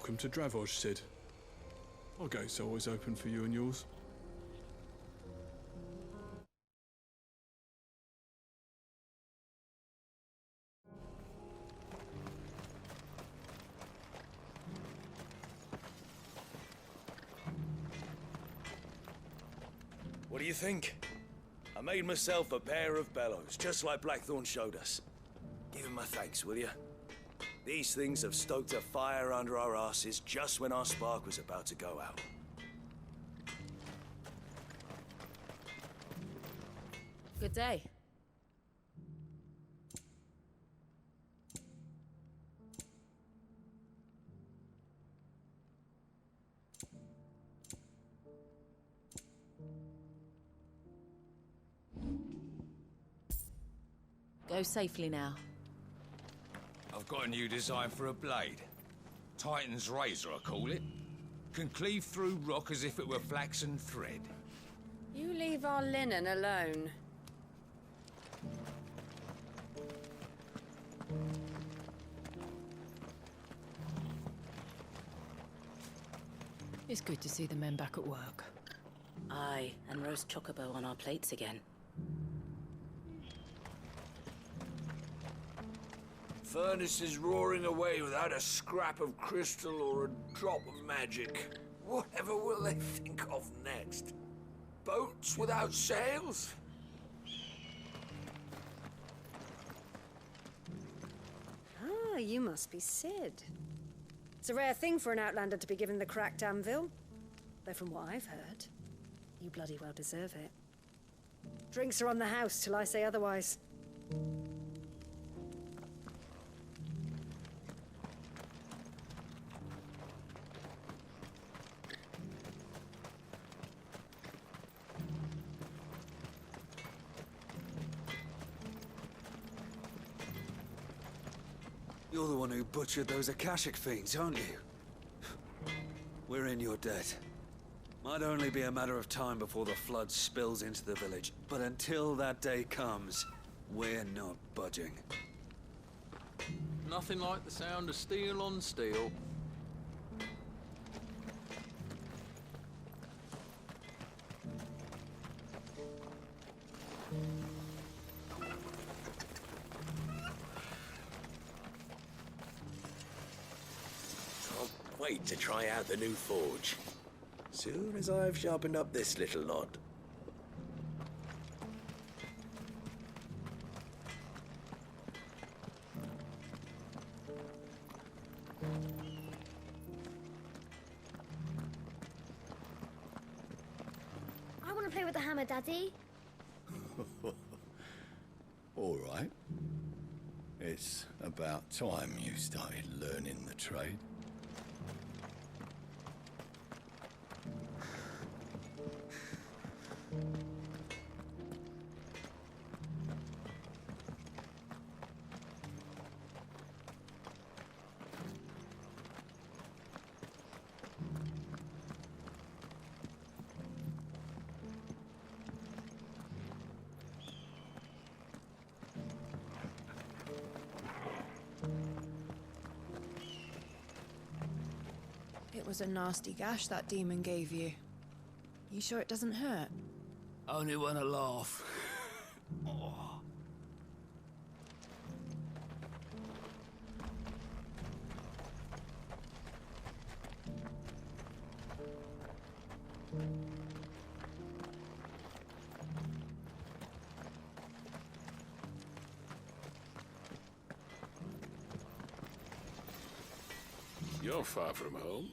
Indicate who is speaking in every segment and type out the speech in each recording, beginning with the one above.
Speaker 1: Welcome to Dravoj, Sid. Our gate's always open for you and yours.
Speaker 2: What do you think? I made myself a pair of bellows, just like Blackthorn showed us. Give him my thanks, will you? These things have stoked a fire under our asses just when our spark was about to go out.
Speaker 3: Good day. Go safely now.
Speaker 4: I've got a new design for a blade. Titan's razor, I call it. Can cleave through rock as if it were flaxen thread.
Speaker 5: You leave our linen alone.
Speaker 6: It's good to see the men back at work.
Speaker 3: Aye, and roast chocobo on our plates again.
Speaker 2: Furnace is roaring away without a scrap of crystal or a drop of magic. Whatever will they think of next? Boats without sails?
Speaker 5: Ah, you must be Sid. It's a rare thing for an outlander to be given the cracked anvil. Though from what I've heard, you bloody well deserve it. Drinks are on the house till I say otherwise.
Speaker 2: You're the one who butchered those Akashic fiends, aren't you? We're in your debt. Might only be a matter of time before the flood spills into the village, but until that day comes, we're not budging.
Speaker 7: Nothing like the sound of steel on steel.
Speaker 2: Can't wait to try out the new forge. Soon as I've sharpened up this little lot.
Speaker 8: I want to play with the hammer, Daddy.
Speaker 9: All right. It's about time you started learning the trade.
Speaker 6: It was a nasty gash that demon gave you. You sure it doesn't hurt?
Speaker 4: Only when I laugh.
Speaker 10: You're far from home.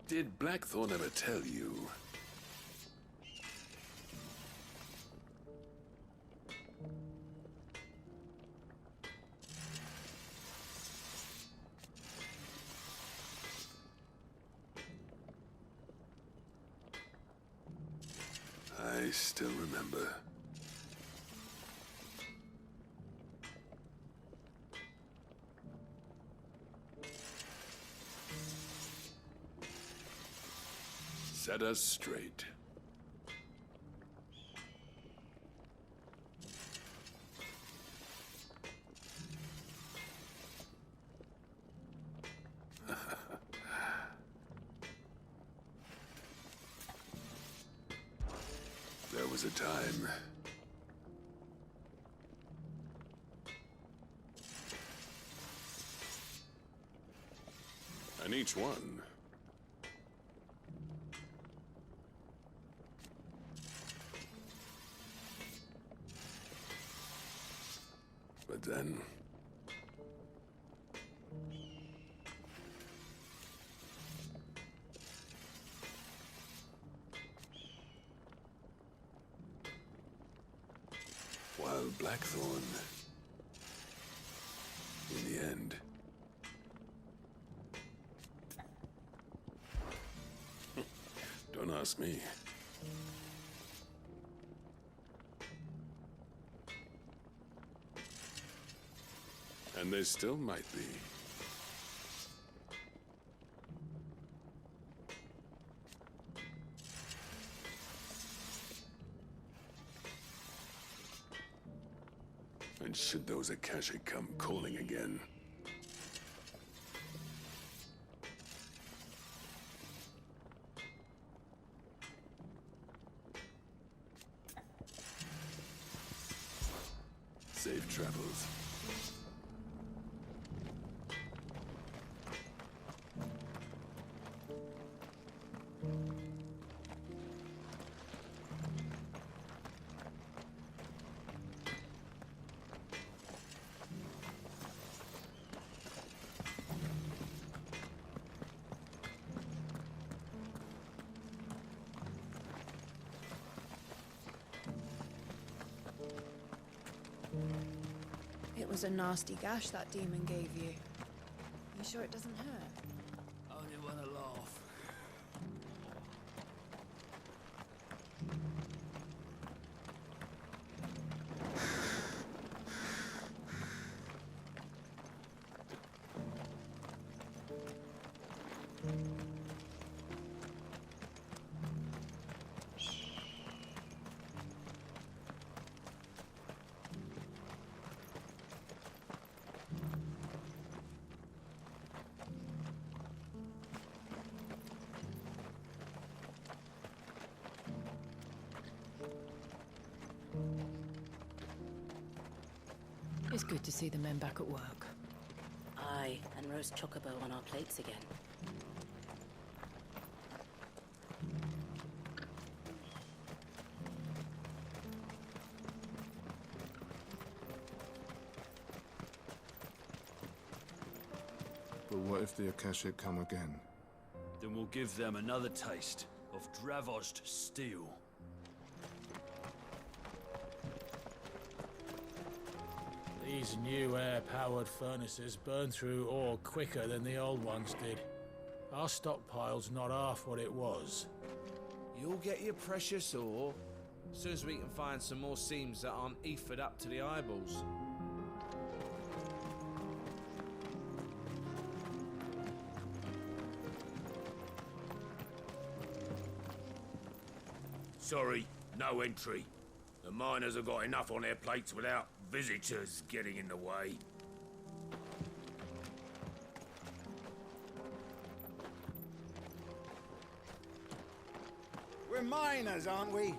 Speaker 10: Did Blackthorn ever tell you? I still remember. Set us straight. There was a time. And each one. But then. While Blackthorn, in the end, don't ask me. And there still might be. And should those Akashic come calling again, safe travels.
Speaker 6: It was a nasty gash that demon gave you. You sure it doesn't hurt?
Speaker 4: Only when I laugh.
Speaker 11: It's good to see the men back at work.
Speaker 3: Aye, and roast chocobo on our plates again.
Speaker 1: But what if the Akashic come again?
Speaker 12: Then we'll give them another taste of Dravosed steel.
Speaker 13: These new air-powered furnaces burn through ore quicker than the old ones did. Our stockpile's not half what it was.
Speaker 14: You'll get your precious ore, as soon as we can find some more seams that aren't ethered up to the eyeballs.
Speaker 15: Sorry, no entry. The miners have got enough on their plates without visitors getting in the way.
Speaker 16: We're miners, aren't we?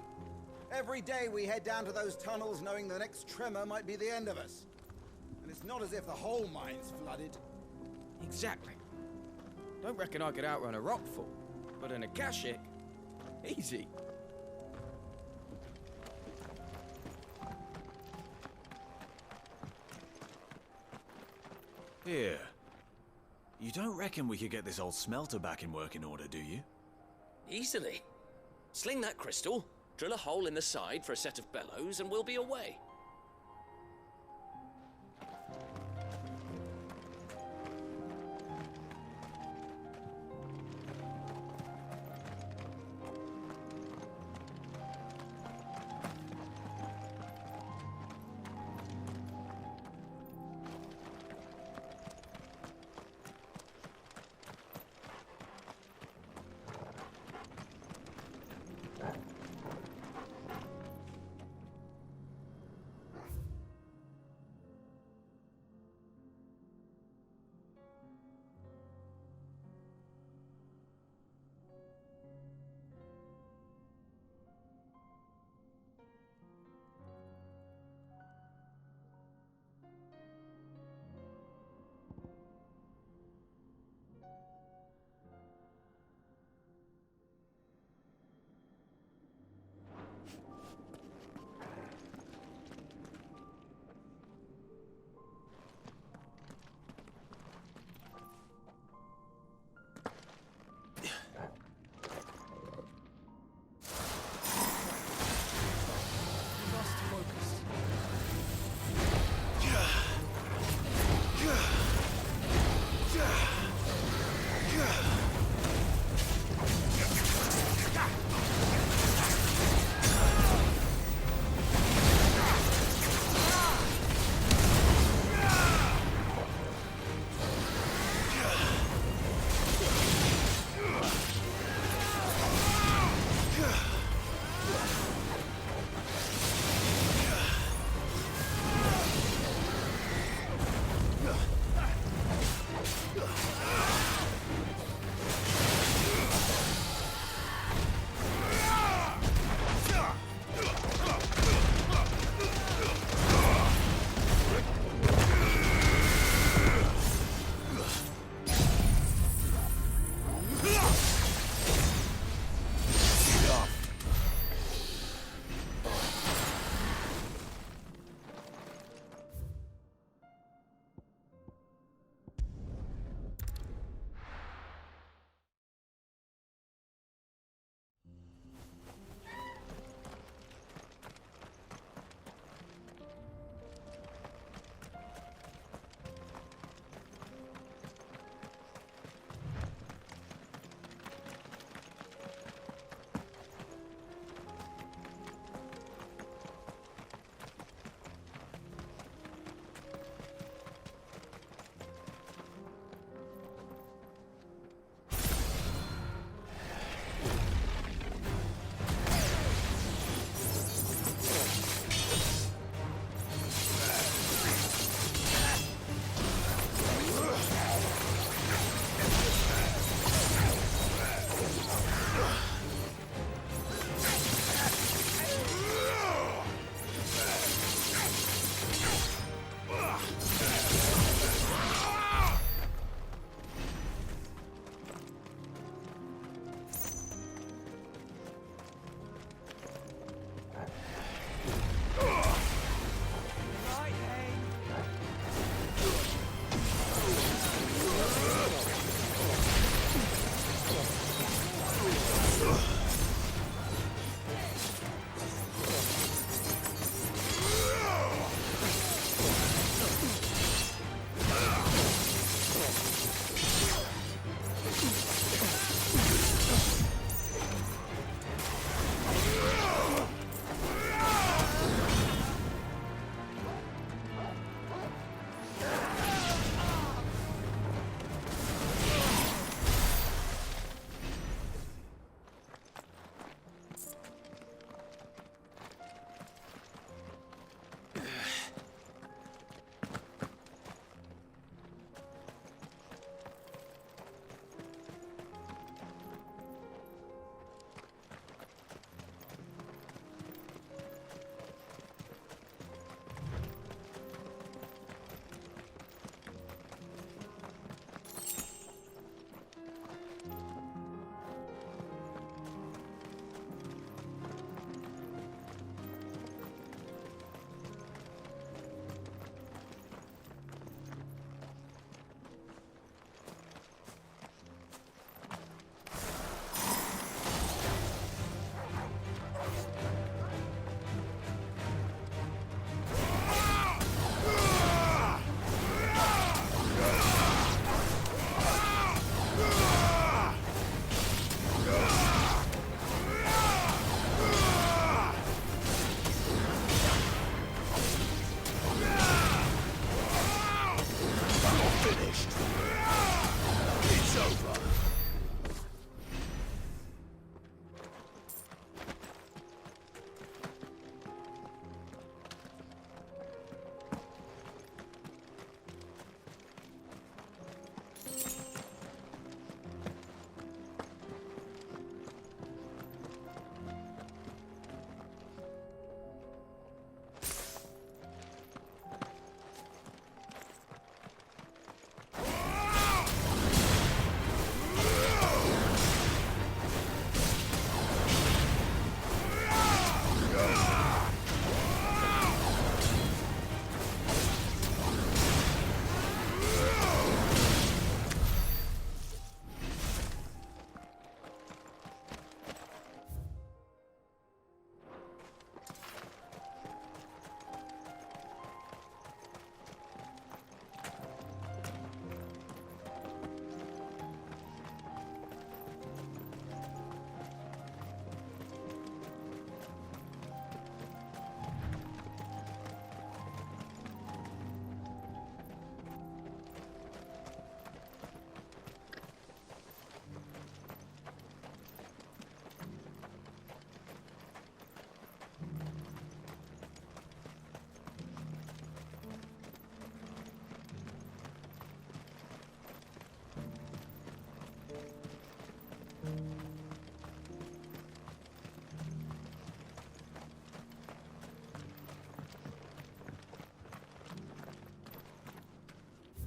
Speaker 16: Every day we head down to those tunnels knowing the next tremor might be the end of us. And it's not as if the whole mine's flooded.
Speaker 14: Exactly. Don't reckon I could outrun a rockfall, but an Akashic, easy.
Speaker 12: Here. You don't reckon we could get this old smelter back in working order, do you?
Speaker 17: Easily. Sling that crystal, drill a hole in the side for a set of bellows, and we'll be away.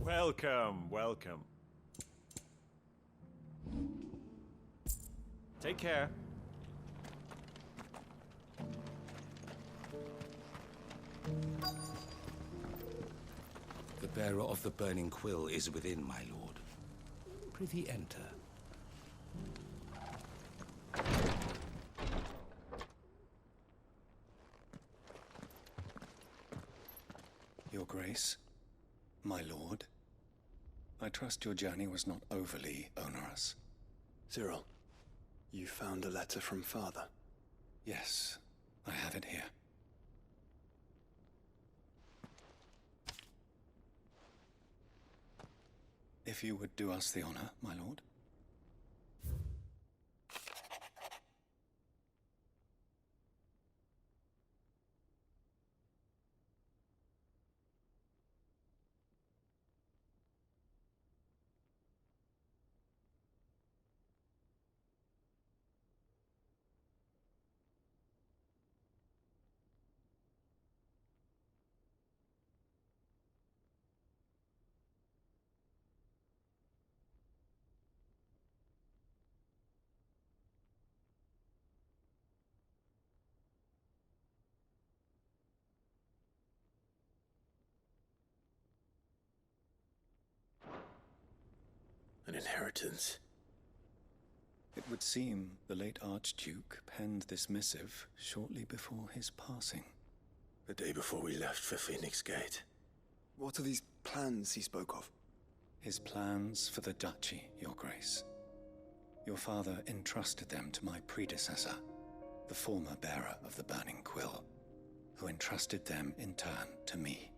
Speaker 12: Welcome, welcome. Take care.
Speaker 18: The bearer of the burning quill is within, my lord. Prithee enter.
Speaker 9: Your Grace, my lord, I trust your journey was not overly onerous.
Speaker 1: Cyril, you found a letter from Father?
Speaker 9: Yes, I have it here. If you would do us the honor, my lord.
Speaker 1: An inheritance.
Speaker 9: It would seem the late Archduke penned this missive shortly before his passing.
Speaker 1: The day before we left for Phoenix Gate. What are these plans he spoke of?
Speaker 9: His plans for the duchy, Your Grace. Your father entrusted them to my predecessor, the former bearer of the Burning Quill, who entrusted them in turn to me.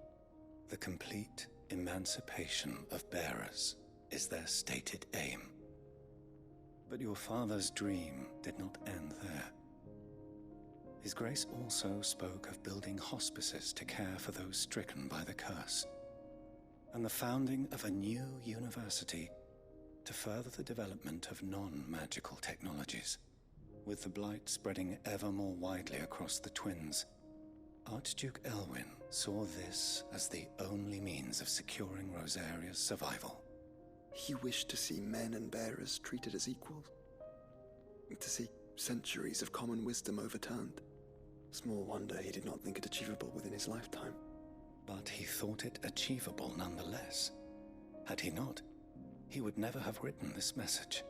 Speaker 9: The complete emancipation of bearers is their stated aim. But your father's dream did not end there. His Grace also spoke of building hospices to care for those stricken by the curse, and the founding of a new university to further the development of non-magical technologies. With the blight spreading ever more widely across the twins, Archduke Elwyn saw this as the only means of securing Rosaria's survival.
Speaker 1: He wished to see men and bearers treated as equals. To see centuries of common wisdom overturned. Small wonder he did not think it achievable within his lifetime.
Speaker 9: But he thought it achievable nonetheless. Had he not, he would never have written this message.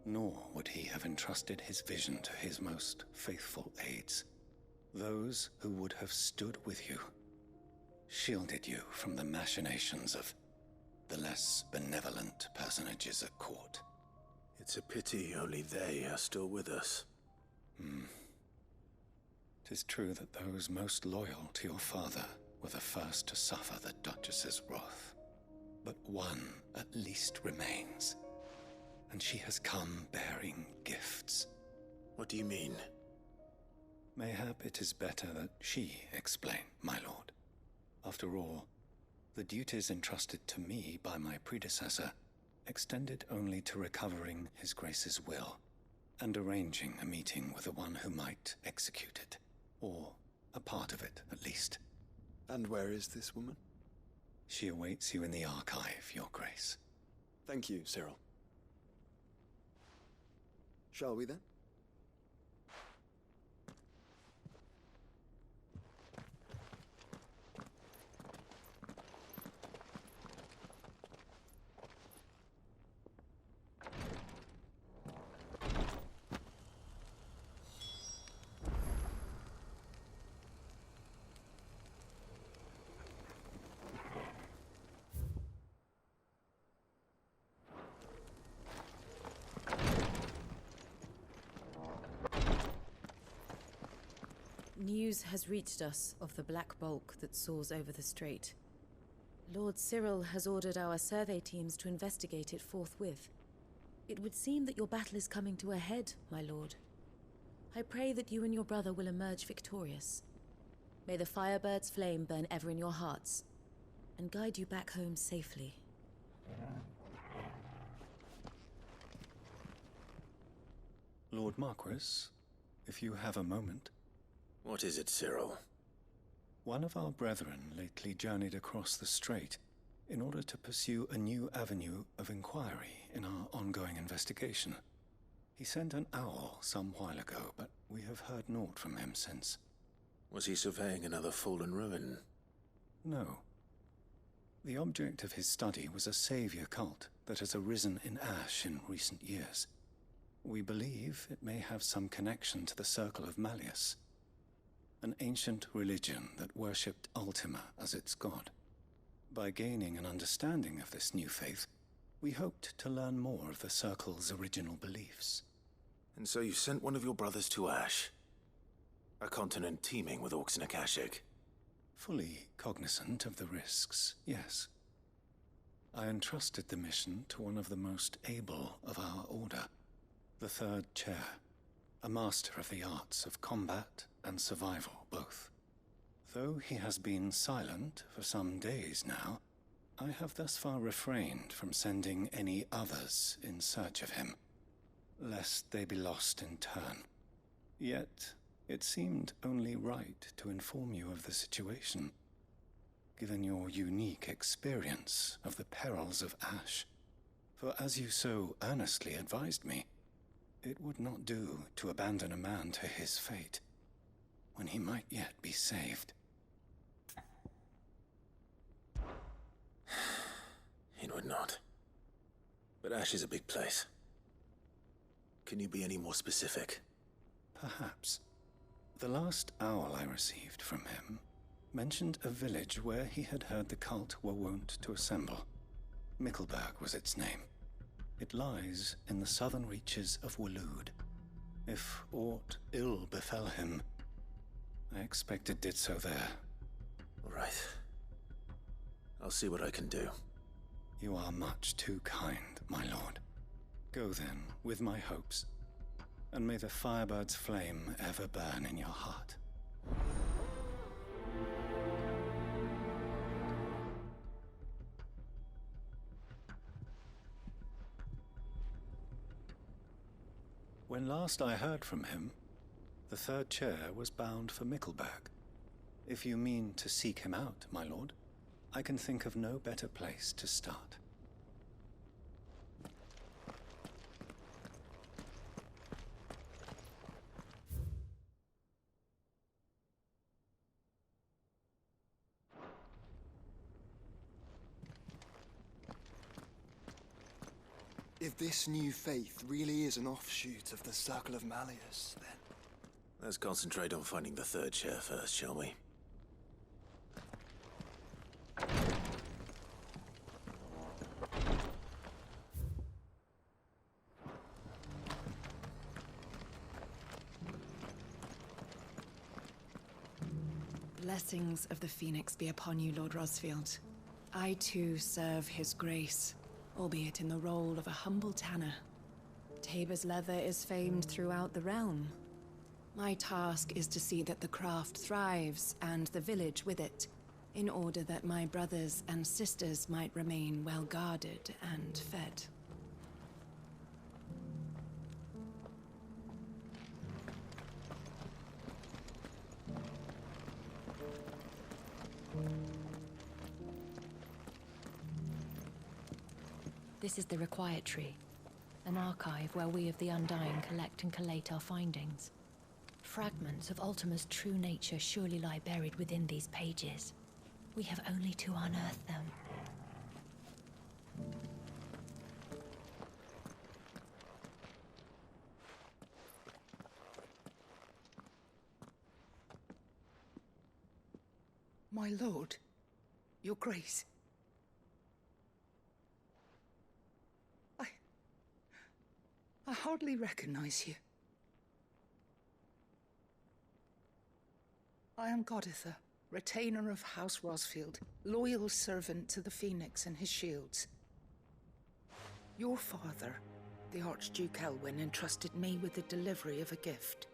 Speaker 9: Nor would he have entrusted his vision to his most faithful aides. Those who would have stood with you, shielded you from the machinations of the less benevolent personages at court.
Speaker 1: It's a pity only they are still with us.
Speaker 9: 'Tis true that those most loyal to your father were the first to suffer the Duchess's wrath. But one at least remains, and she has come bearing gifts.
Speaker 1: What do you mean?
Speaker 9: Mayhap it is better that she explain, my lord. After all, the duties entrusted to me by my predecessor extended only to recovering His Grace's will and arranging a meeting with the one who might execute it, or a part of it at least.
Speaker 1: And where is this woman?
Speaker 9: She awaits you in the archive, Your Grace.
Speaker 1: Thank you, Cyril. Shall we then?
Speaker 11: News has reached us of the black bulk that soars over the strait. Lord Cyril has ordered our survey teams to investigate it forthwith. It would seem that your battle is coming to a head, my lord. I pray that you and your brother will emerge victorious. May the Firebird's flame burn ever in your hearts, and guide you back home safely.
Speaker 9: Lord Marquis, if you have a moment.
Speaker 1: What is it, Cyril?
Speaker 9: One of our brethren lately journeyed across the strait, in order to pursue a new avenue of inquiry in our ongoing investigation. He sent an owl some while ago, but we have heard naught from him since.
Speaker 10: Was he surveying another fallen ruin?
Speaker 9: No. The object of his study was a savior cult that has arisen in Ash in recent years. We believe it may have some connection to the Circle of Malleus, an ancient religion that worshipped Ultima as its god. By gaining an understanding of this new faith, we hoped to learn more of the Circle's original beliefs.
Speaker 19: And so you sent one of your brothers to Ash? A continent teeming with orcs and Akashic?
Speaker 9: Fully cognizant of the risks, yes. I entrusted the mission to one of the most able of our order, the Third Chair, a master of the arts of combat and survival both. Though he has been silent for some days now, I have thus far refrained from sending any others in search of him, lest they be lost in turn. Yet, it seemed only right to inform you of the situation, given your unique experience of the perils of Ash. For as you so earnestly advised me, it would not do to abandon a man to his fate, when he might yet be saved.
Speaker 19: It would not. But Ash is a big place. Can you be any more specific?
Speaker 9: Perhaps. The last owl I received from him mentioned a village where he had heard the cult were wont to assemble. Mickleburg was its name. It lies in the southern reaches of Waloed. If aught ill befell him, I expect it did so there.
Speaker 19: All right. I'll see what I can do.
Speaker 9: You are much too kind, my lord. Go then, with my hopes, and may the Firebird's flame ever burn in your heart. When last I heard from him, the Third Chair was bound for Mickleburg. If you mean to seek him out, my lord, I can think of no better place to start.
Speaker 1: If this new faith really is an offshoot of the Circle of Malleus, then...
Speaker 19: Let's concentrate on finding the Third Chair first, shall we?
Speaker 6: Blessings of the Phoenix be upon you, Lord Rosfield. I too serve his grace, albeit in the role of a humble tanner. Tabor's leather is famed throughout the realm. My task is to see that the craft thrives, and the village with it, in order that my brothers and sisters might remain well guarded and fed.
Speaker 20: This is the Required Tree, an archive where we of the Undying collect and collate our findings. Fragments of Ultima's true nature surely lie buried within these pages. We have only to unearth them.
Speaker 21: My lord, your grace. I hardly recognize you. I am Goditha, retainer of House Rosfield, loyal servant to the Phoenix and his shields. Your father, the Archduke Elwyn, entrusted me with the delivery of a gift.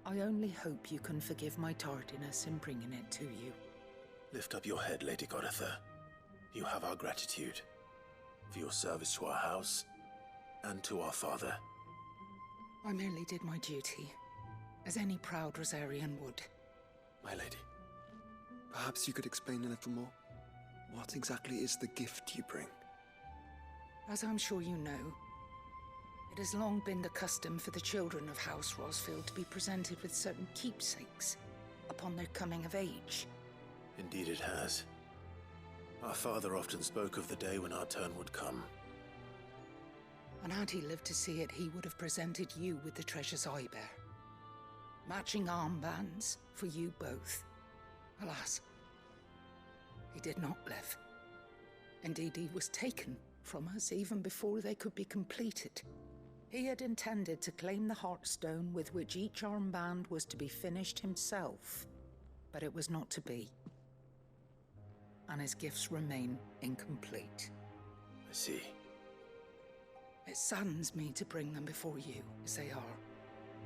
Speaker 21: I only hope you can forgive my tardiness in bringing it to you.
Speaker 19: Lift up your head, Lady Goditha. You have our gratitude for your service to our house and to our father.
Speaker 21: I merely did my duty, as any proud Rosarian would.
Speaker 1: My lady, perhaps you could explain a little more? What exactly is the gift you bring?
Speaker 21: As I'm sure you know, it has long been the custom for the children of House Rosfield to be presented with certain keepsakes upon their coming of age.
Speaker 19: Indeed it has. Our father often spoke of the day when our turn would come.
Speaker 21: And had he lived to see it, he would have presented you with the treasures I bear. Matching armbands for you both. Alas, he did not live. Indeed, he was taken from us even before they could be completed. He had intended to claim the Heartstone with which each armband was to be finished himself, but it was not to be. And his gifts remain incomplete.
Speaker 19: I see.
Speaker 21: It saddens me to bring them before you, as they are.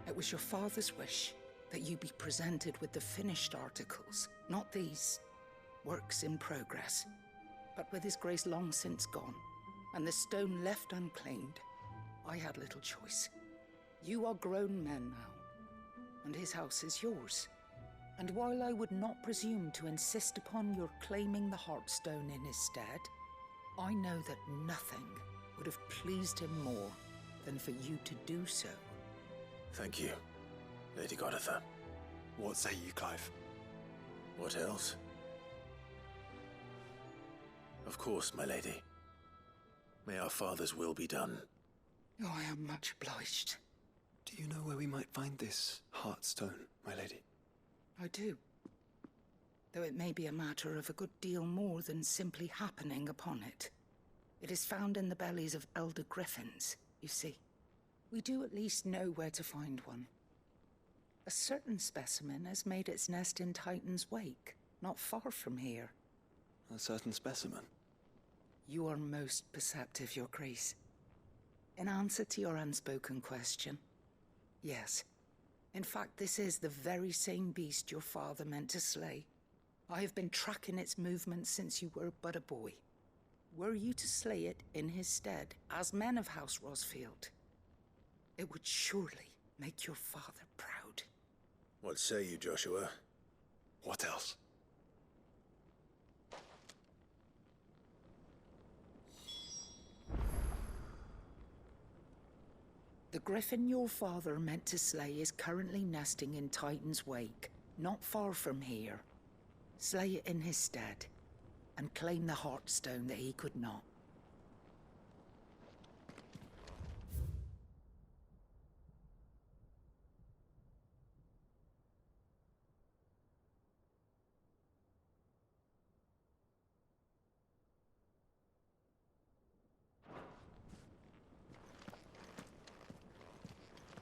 Speaker 21: It was your father's wish that you be presented with the finished articles, not these works in progress. But with his grace long since gone, and the stone left unclaimed, I had little choice. You are grown men now, and his house is yours. And while I would not presume to insist upon your claiming the Heartstone in his stead, I know that nothing would have pleased him more than for you to do so.
Speaker 19: Thank you, Lady Goditha.
Speaker 1: What say you, Clive?
Speaker 19: What else? Of course, my lady. May our father's will be done.
Speaker 21: Oh, I am much obliged.
Speaker 1: Do you know where we might find this Heartstone, my lady?
Speaker 21: I do. Though it may be a matter of a good deal more than simply happening upon it. It is found in the bellies of elder griffins, you see. We do at least know where to find one. A certain specimen has made its nest in Titan's Wake, not far from here.
Speaker 1: A certain specimen?
Speaker 21: You are most perceptive, Your Grace. In answer to your unspoken question, yes. In fact, this is the very same beast your father meant to slay. I have been tracking its movements since you were but a boy. Were you to slay it in his stead, as men of House Rosfield, it would surely make your father proud.
Speaker 19: What say you, Joshua?
Speaker 1: What else?
Speaker 21: The griffin your father meant to slay is currently nesting in Titan's Wake, not far from here. Slay it in his stead, and claim the Heartstone that he could not.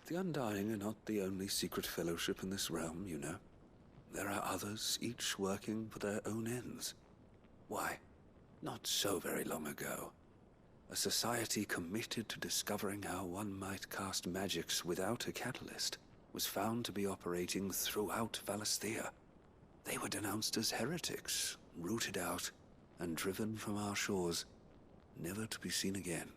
Speaker 2: The Undying are not the only secret fellowship in this realm, you know. There are others, each working for their own ends. Why, not so very long ago, a society committed to discovering how one might cast magics without a catalyst was found to be operating throughout Valisthea. They were denounced as heretics, rooted out, and driven from our shores, never to be seen again.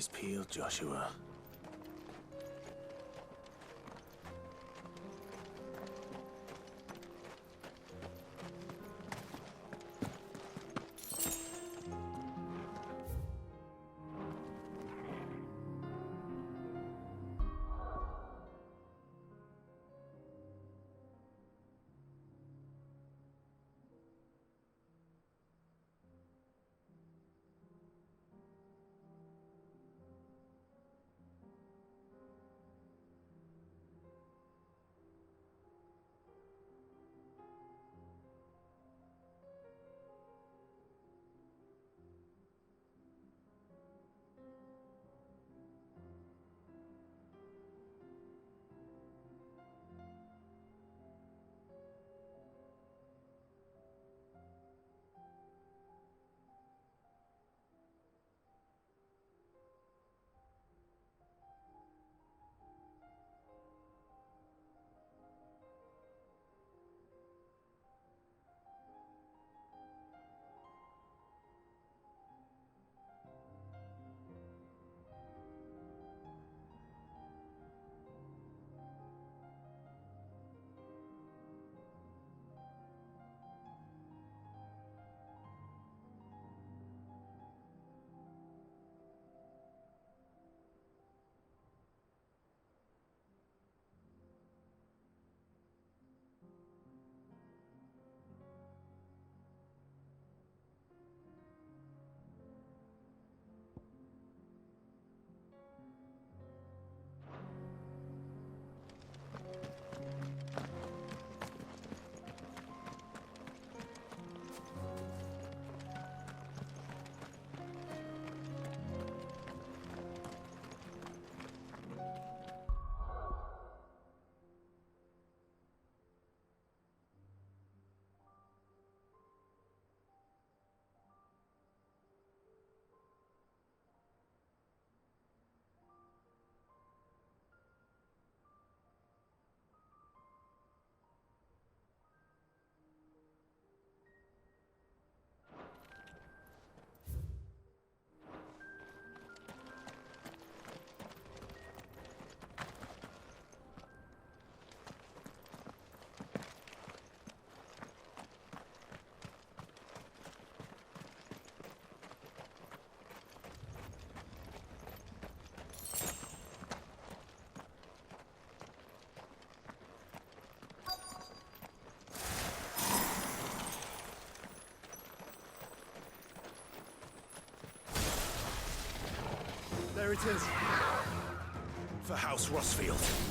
Speaker 19: is peeled, Joshua.
Speaker 15: There it is. For House Rosfield.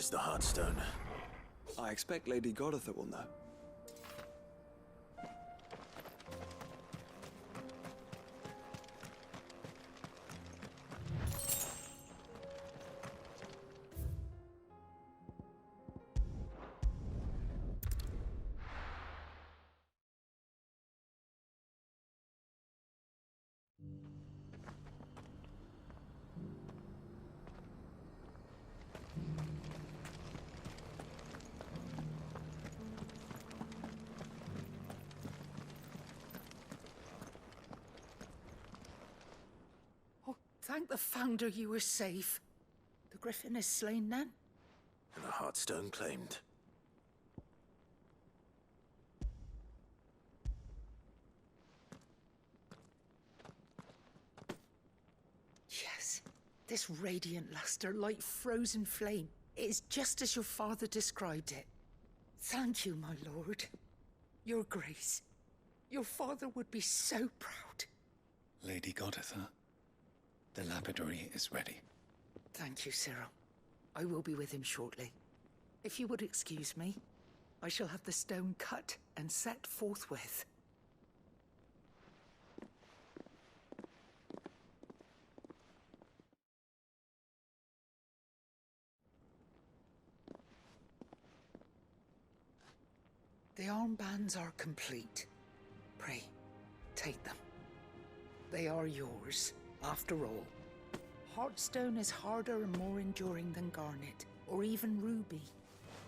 Speaker 19: is the Heartstone?
Speaker 1: I expect Lady Goditha will know.
Speaker 21: Thank the Founder you were safe. The Griffin is slain then?
Speaker 19: And the Heartstone claimed.
Speaker 21: Yes. This radiant luster, like frozen flame. It is just as your father described it. Thank you, my lord. Your grace. Your father would be so proud.
Speaker 9: Lady Goditha, the lapidary is ready.
Speaker 21: Thank you, Cyril. I will be with him shortly. If you would excuse me, I shall have the stone cut and set forthwith. The armbands are complete. Pray, take them. They are yours, after all. Heartstone is harder and more enduring than garnet, or even ruby.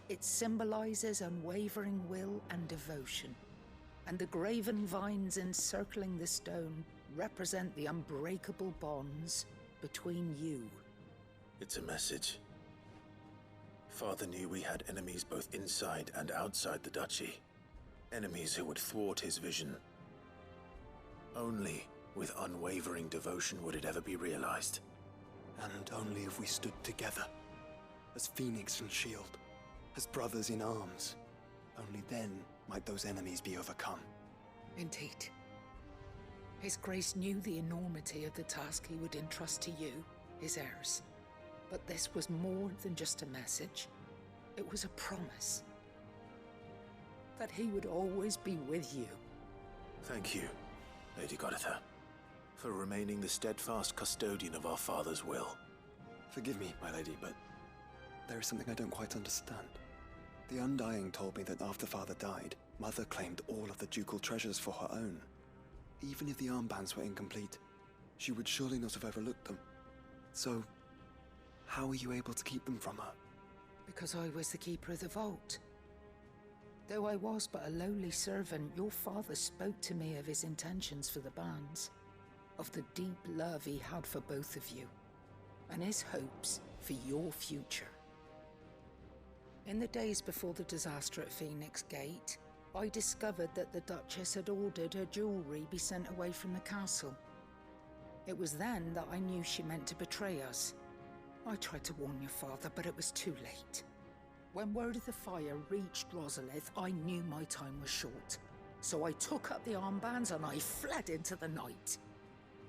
Speaker 21: It symbolizes unwavering will and devotion. And the graven vines encircling the stone represent the unbreakable bonds between you.
Speaker 19: It's a message. Father knew we had enemies both inside and outside the duchy. Enemies who would thwart his vision. Only with unwavering devotion would it ever be realized.
Speaker 1: And only if we stood together, as Phoenix and Shield, as brothers in arms. Only then might those enemies be overcome.
Speaker 21: Indeed. His Grace knew the enormity of the task he would entrust to you, his heirs. But this was more than just a message. It was a promise. That he would always be with you.
Speaker 19: Thank you, Lady Goditha, for remaining the steadfast custodian of our father's will.
Speaker 1: Forgive me, my lady, but there is something I don't quite understand. The Undying told me that after Father died, Mother claimed all of the ducal treasures for her own. Even if the armbands were incomplete, she would surely not have overlooked them. So, how were you able to keep them from her?
Speaker 21: Because I was the keeper of the vault. Though I was but a lowly servant, your father spoke to me of his intentions for the bands, of the deep love he had for both of you, and his hopes for your future. In the days before the disaster at Phoenix Gate, I discovered that the Duchess had ordered her jewelry be sent away from the castle. It was then that I knew she meant to betray us. I tried to warn your father, but it was too late. When word of the fire reached Rosalith, I knew my time was short. So I took up the armbands and I fled into the night.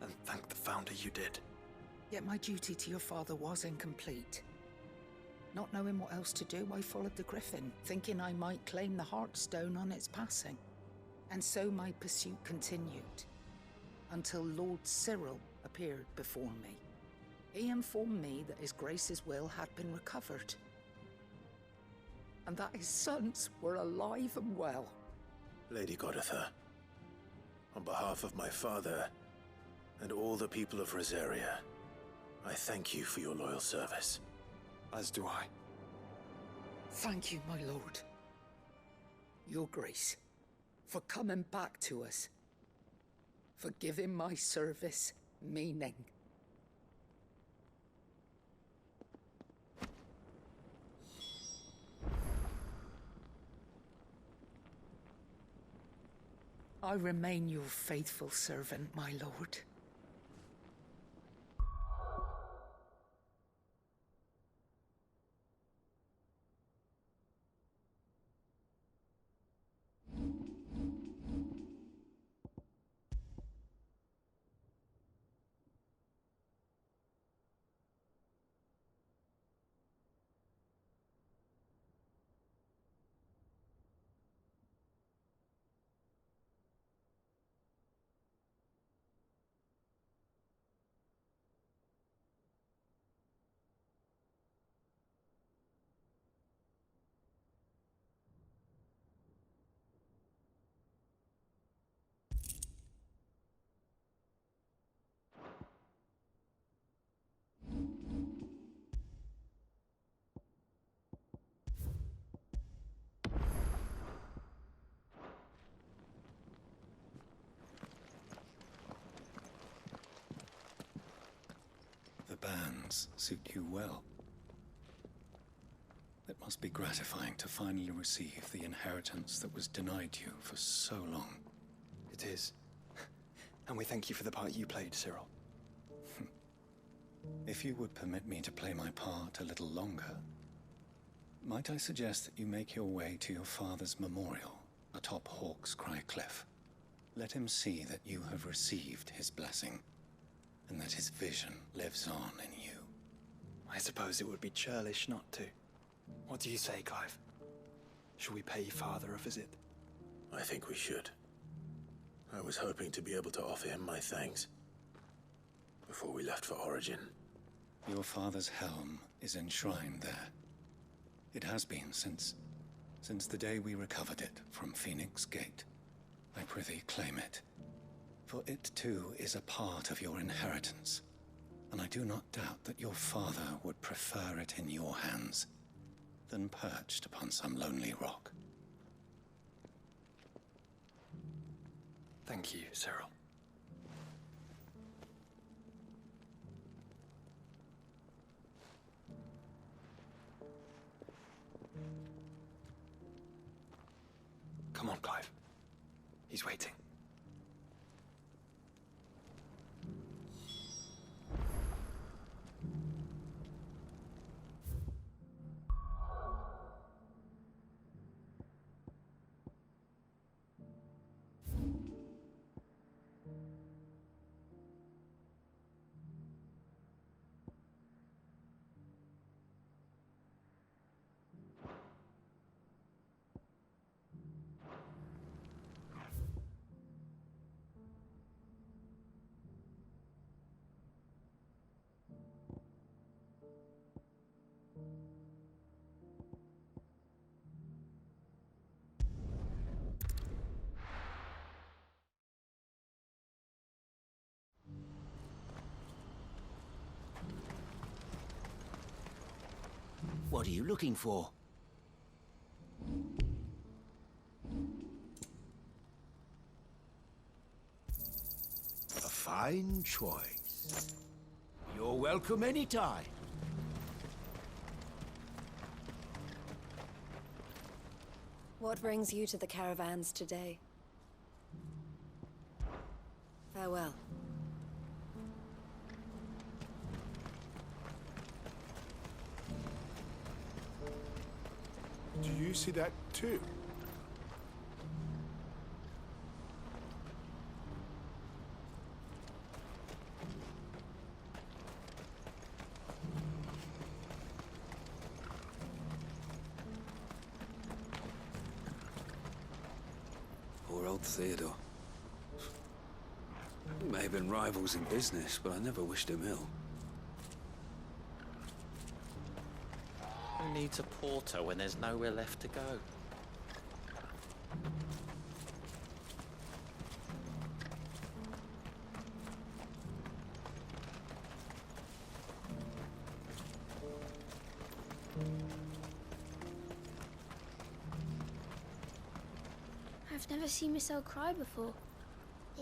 Speaker 1: And thank the Founder you did.
Speaker 21: Yet my duty to your father was incomplete. Not knowing what else to do, I followed the Griffin, thinking I might claim the Heartstone on its passing. And so my pursuit continued, until Lord Cyril appeared before me. He informed me that His Grace's will had been recovered, and that his sons were alive and well.
Speaker 19: Lady Goditha, on behalf of my father and all the people of Rosaria, I thank you for your loyal service.
Speaker 1: As do I.
Speaker 21: Thank you, my lord. Your Grace, for coming back to us. For giving my service meaning. I remain your faithful servant, my lord.
Speaker 9: plans suit you well. It must be gratifying to finally receive the inheritance that was denied you for so long.
Speaker 1: It is. And we thank you for the part you played, Cyril.
Speaker 9: If you would permit me to play my part a little longer, might I suggest that you make your way to your father's memorial atop Hawk's Cry Cliff? Let him see that you have received his blessing, and that his vision lives on in you.
Speaker 1: I suppose it would be churlish not to. What do you say, Clive? Shall we pay Father a visit?
Speaker 19: I think we should. I was hoping to be able to offer him my thanks before we left for Origin.
Speaker 9: Your father's helm is enshrined there. It has been since the day we recovered it from Phoenix Gate. I prithee claim it, for it too is a part of your inheritance, and I do not doubt that your father would prefer it in your hands than perched upon some lonely rock.
Speaker 1: Thank you, Cyril. Come on, Clive. He's waiting.
Speaker 5: What are you looking for? A fine choice. You're welcome anytime.
Speaker 22: What brings you to the caravans today? Farewell.
Speaker 23: Do you see that too?
Speaker 2: Poor old Theodore. We may have been rivals in business, but I never wished him ill.
Speaker 17: Who needs a porter when there's nowhere left to go?
Speaker 8: I've never seen Michelle cry before.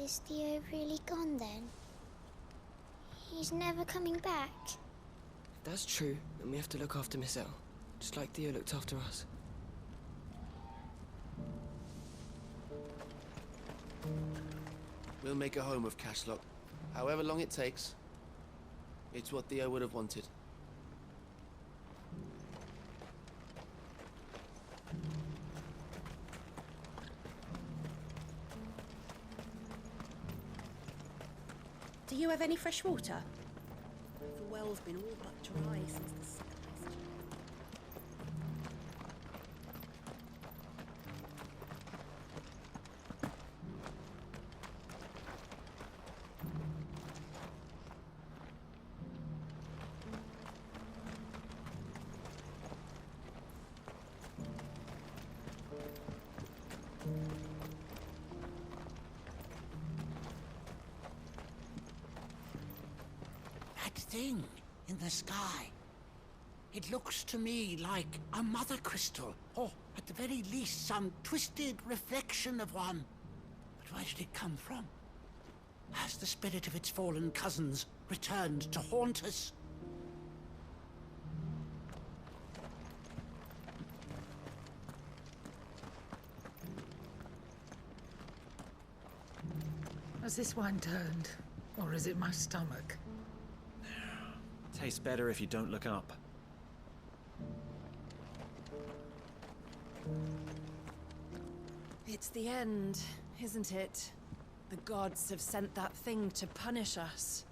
Speaker 8: Is Theo really gone then? He's never coming back.
Speaker 24: That's true, and we have to look after Michelle, just like Theo looked after us.
Speaker 25: We'll make a home of Cashlock, however long it takes. It's what Theo would have wanted.
Speaker 26: Do you have any fresh water? The well's been all but dry since the second.
Speaker 5: That thing in the sky. It looks to me like a mother crystal, or at the very least some twisted reflection of one. But where did it come from? Has the spirit of its fallen cousins returned to haunt us?
Speaker 21: Has this wine turned? Or is it my stomach?
Speaker 12: Tastes better if you don't look up.
Speaker 6: It's the end, isn't it? The gods have sent that thing to punish us.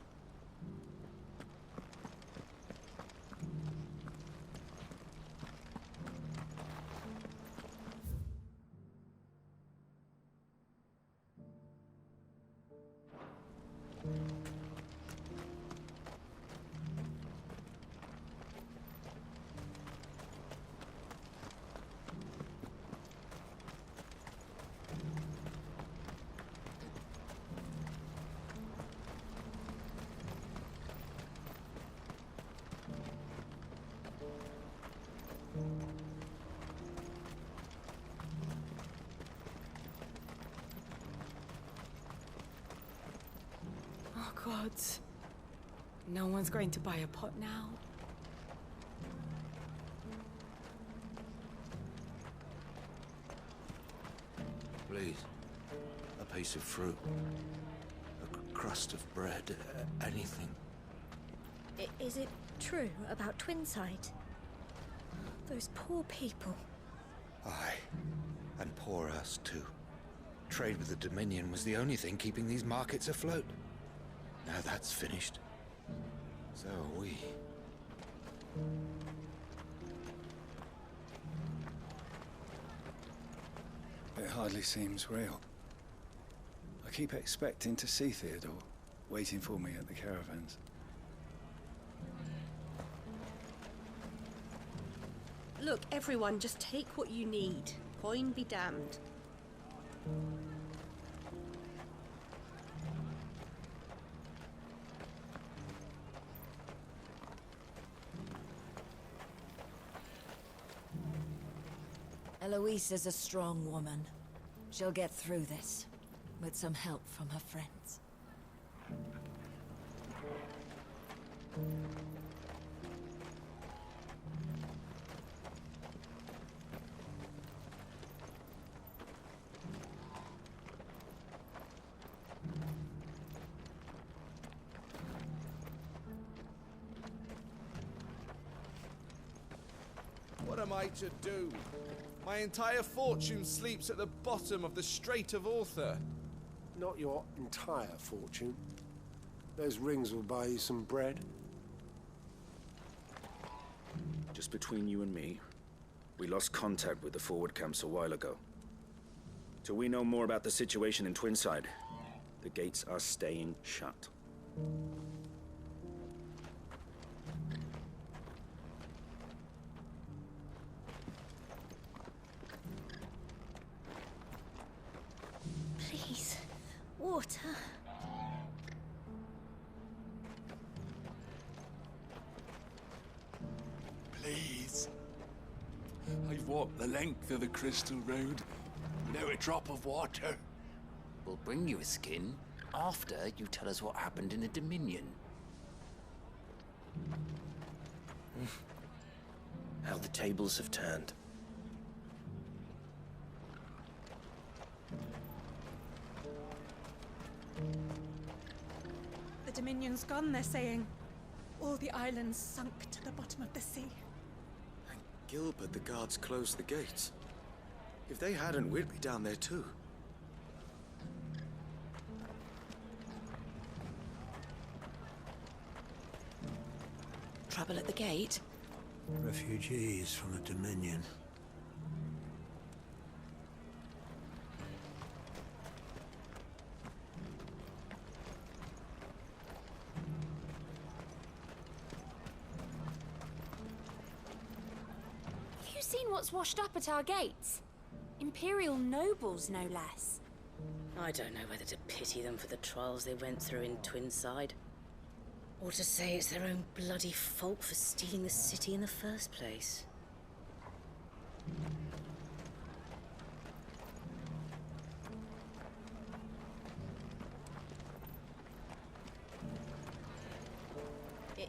Speaker 3: Oh, God. No one's going to buy a pot now.
Speaker 18: Please. A piece of fruit. A crust of bread. Anything.
Speaker 22: Is it true about Twinside? Those poor people.
Speaker 18: Aye. And poor us, too. Trade with the Dominion was the only thing keeping these markets afloat. Now that's finished. So are we.
Speaker 9: It hardly seems real. I keep expecting to see Theodore, waiting for me at the caravans.
Speaker 26: Look, everyone, just take what you need. Coin be damned.
Speaker 4: Eloise is a strong woman. She'll get through this, with some help from her friends.
Speaker 14: What am I to do? My entire fortune sleeps at the bottom of the Strait of Arthur.
Speaker 7: Not your entire fortune. Those rings will buy you some bread.
Speaker 13: Just between you and me, we lost contact with the forward camps a while ago. Till we know more about the situation in Twinside, the gates are staying shut.
Speaker 22: Please, water.
Speaker 16: Please. I've walked the length of the Crystal Road without a drop of water.
Speaker 23: We'll bring you a skin after you tell us what happened in the Dominion.
Speaker 19: How the tables have turned.
Speaker 26: The Dominion's gone, they're saying. All the islands sunk to the bottom of the sea.
Speaker 19: Gilbert, the guards closed the gates. If they hadn't, we'd be down there too.
Speaker 4: Trouble at the gate?
Speaker 7: Refugees from the Dominion.
Speaker 27: Have you seen what's washed up at our gates? Imperial nobles, no less.
Speaker 11: I don't know whether to pity them for the trials they went through in Twinside, or to say it's their own bloody fault for stealing the city in the first place.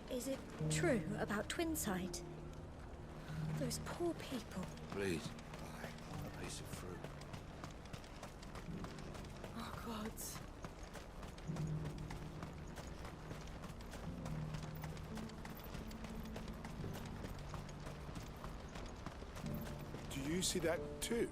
Speaker 22: Is it true about Twinside? Those poor people.
Speaker 18: Please. A piece of fruit.
Speaker 3: Oh, God.
Speaker 7: you see that too?